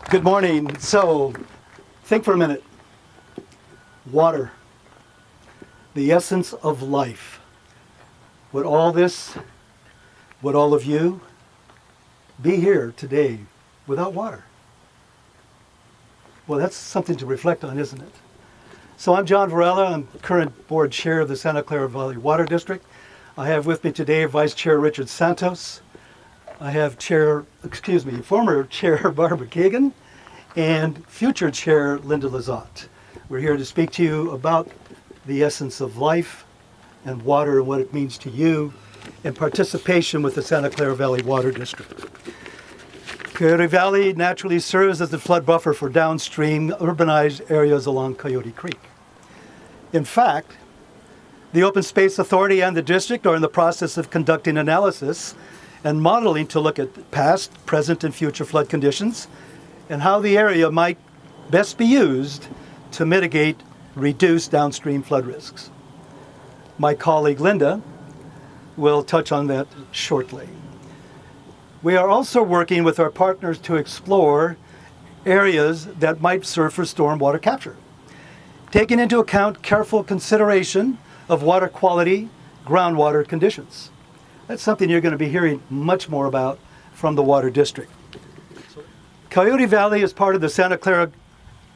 Good morning. So, think for a minute. Water, the essence of life. Would all of you be here today without water? Well, that's something to reflect on, isn't it? So I'm John Varela. I'm current board chair of the Santa Clara Valley Water District. I have with me today Vice Chair Richard Santos. I have former Chair Barbara Kagan and future Chair Linda Lizotte. We're here to speak to you about the essence of life and water and what it means to you in participation with the Santa Clara Valley Water District. Coyote Valley naturally serves as the flood buffer for downstream urbanized areas along Coyote Creek. In fact, the Open Space Authority and the district are in the process of conducting analysis and modeling to look at past, present, and future flood conditions and how the area might best be used to mitigate reduce downstream flood risks. My colleague Linda will touch on that shortly. We are also working with our partners to explore areas that might serve for stormwater capture, taking into account careful consideration of water quality, groundwater conditions. That's something you're going to be hearing much more about from the Water District. Coyote Valley is part of the Santa Clara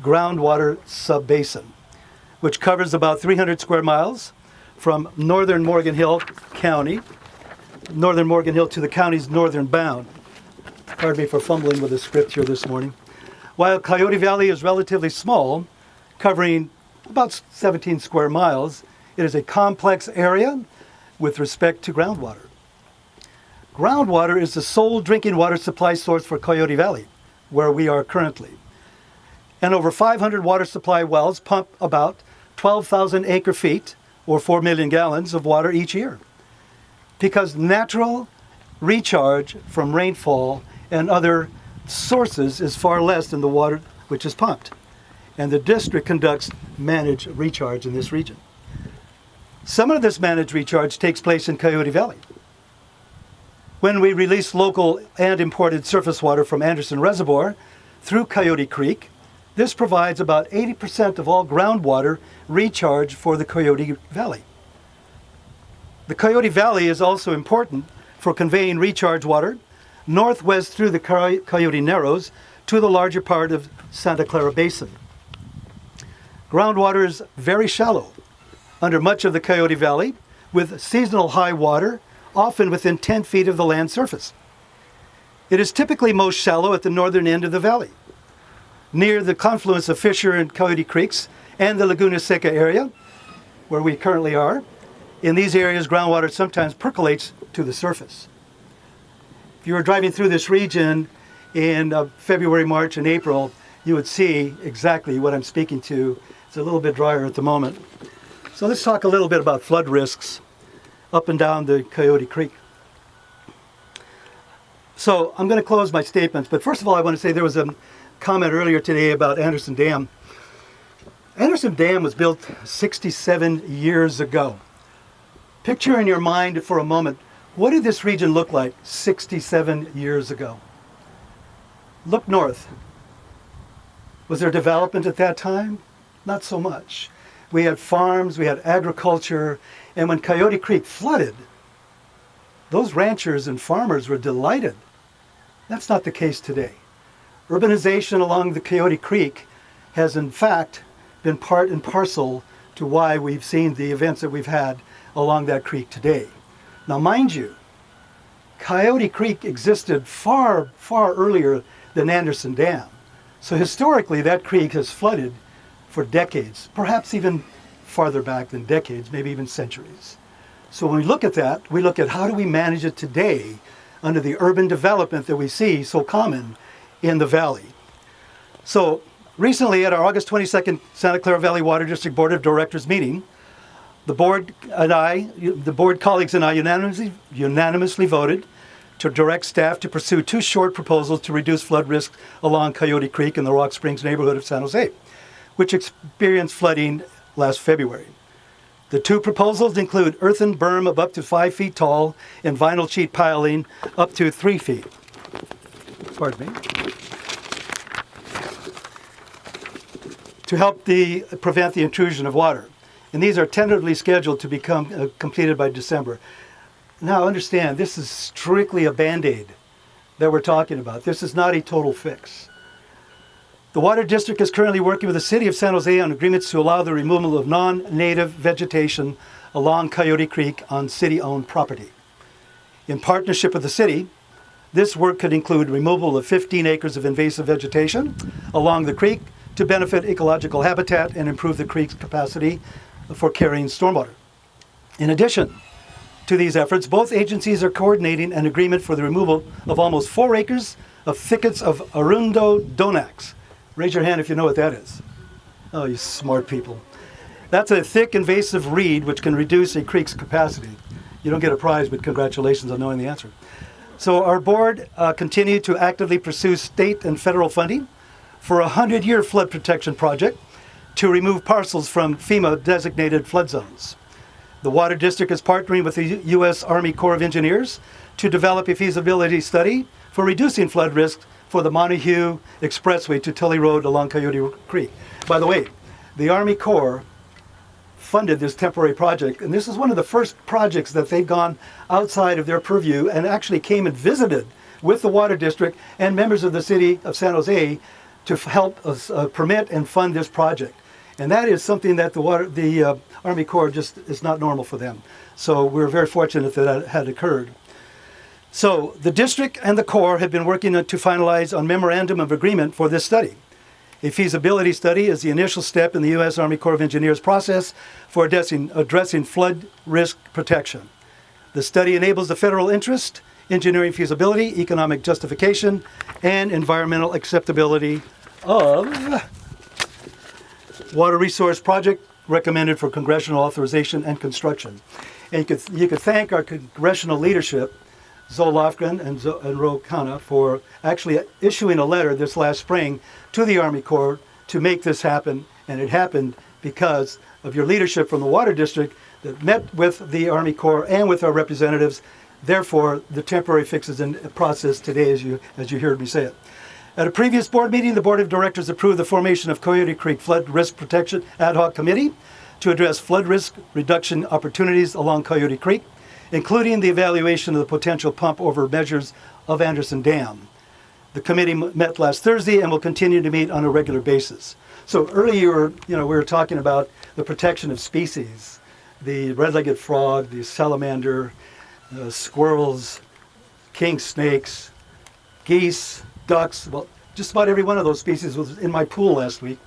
groundwater subbasin, which covers about 300 square miles from northern Morgan Hill to the county's northern bound. Pardon me for fumbling with the script here this morning. While Coyote Valley is relatively small, covering about 17 square miles, it is a complex area with respect to groundwater. Groundwater is the sole drinking water supply source for Coyote Valley, where we are currently. And over 500 water supply wells pump about 12,000 acre feet, or 4 million gallons of water each year. Because natural recharge from rainfall and other sources is far less than the water which is pumped. And the district conducts managed recharge in this region. Some of this managed recharge takes place in Coyote Valley. When we release local and imported surface water from Anderson Reservoir through Coyote Creek, this provides about 80% of all groundwater recharge for the Coyote Valley. The Coyote Valley is also important for conveying recharge water northwest through the Coyote Narrows to the larger part of Santa Clara Basin. Groundwater is very shallow under much of the Coyote Valley, with seasonal high water often within 10 feet of the land surface. It is typically most shallow at the northern end of the valley, near the confluence of Fisher and Coyote Creeks and the Laguna Seca area, where we currently are. In these areas, groundwater sometimes percolates to the surface. If you were driving through this region in February, March, and April, you would see exactly what I'm speaking to. It's a little bit drier at the moment. So let's talk a little bit about flood risks up and down the Coyote Creek. So I'm going to close my statements, but first of all, I want to say there was a comment earlier today about Anderson Dam. Anderson Dam was built 67 years ago. Picture in your mind for a moment, what did this region look like 67 years ago? Look north. Was there development at that time? Not so much. We had farms, we had agriculture, and when Coyote Creek flooded, those ranchers and farmers were delighted. That's not the case today. Urbanization along the Coyote Creek has in fact been part and parcel to why we've seen the events that we've had along that creek today. Now mind you, Coyote Creek existed far, far earlier than Anderson Dam. So historically that creek has flooded for decades, perhaps even farther back than decades, maybe even centuries. So when we look at that, we look at how do we manage it today under the urban development that we see so common in the valley. So recently at our August 22nd Santa Clara Valley Water District Board of Directors meeting, the board colleagues and I unanimously voted to direct staff to pursue two short proposals to reduce flood risk along Coyote Creek in the Rock Springs neighborhood of San Jose, which experienced flooding last February. The two proposals include earthen berm of up to 5 feet tall and vinyl sheet piling up to 3 feet. Pardon me. to help prevent the intrusion of water. And these are tentatively scheduled to become completed by December. Now understand, this is strictly a Band-Aid that we're talking about. This is not a total fix. The Water District is currently working with the City of San Jose on agreements to allow the removal of non-native vegetation along Coyote Creek on city-owned property. In partnership with the city, this work could include removal of 15 acres of invasive vegetation along the creek to benefit ecological habitat and improve the creek's capacity for carrying stormwater. In addition to these efforts, both agencies are coordinating an agreement for the removal of almost 4 acres of thickets of Arundo donax. Raise your hand if you know what that is. Oh, you smart people. That's a thick invasive reed which can reduce a creek's capacity. You don't get a prize, but congratulations on knowing the answer. So our board continued to actively pursue state and federal funding for a 100-year flood protection project to remove parcels from FEMA designated flood zones. The Water District is partnering with the U.S. Army Corps of Engineers to develop a feasibility study for reducing flood risk for the Montague Expressway to Tully Road along Coyote Creek. By the way, the Army Corps funded this temporary project, and this is one of the first projects that they've gone outside of their purview and actually came and visited with the Water District and members of the City of San Jose to help us permit and fund this project. And that is something that the Army Corps just is not normal for them. So we're very fortunate that that had occurred. So the district and the Corps have been working to finalize on memorandum of agreement for this study. A feasibility study is the initial step in the U.S. Army Corps of Engineers process for addressing flood risk protection. The study enables the federal interest, engineering feasibility, economic justification, and environmental acceptability of water resource project recommended for congressional authorization and construction. And you could thank our congressional leadership, Zoe Lofgren and Ro Khanna, for actually issuing a letter this last spring to the Army Corps to make this happen. And it happened because of your leadership from the Water District that met with the Army Corps and with our representatives. Therefore, the temporary fix is in process today, as you heard me say it. At a previous board meeting, the Board of Directors approved the formation of Coyote Creek Flood Risk Protection Ad Hoc Committee to address flood risk reduction opportunities along Coyote Creek, including the evaluation of the potential pump over measures of Anderson Dam. The committee met last Thursday and will continue to meet on a regular basis. So earlier, we were talking about the protection of species, the red-legged frog, the salamander, squirrels, king snakes, geese, ducks. Well, just about every one of those species was in my pool last week.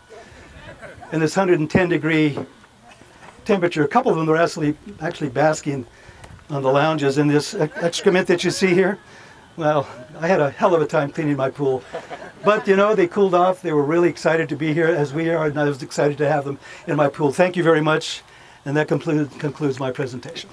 In this 110-degree temperature, a couple of them were actually basking on the lounges in this excrement that you see here. Well, I had a hell of a time cleaning my pool. But, they cooled off. They were really excited to be here, as we are, and I was excited to have them in my pool. Thank you very much, and that concludes my presentation.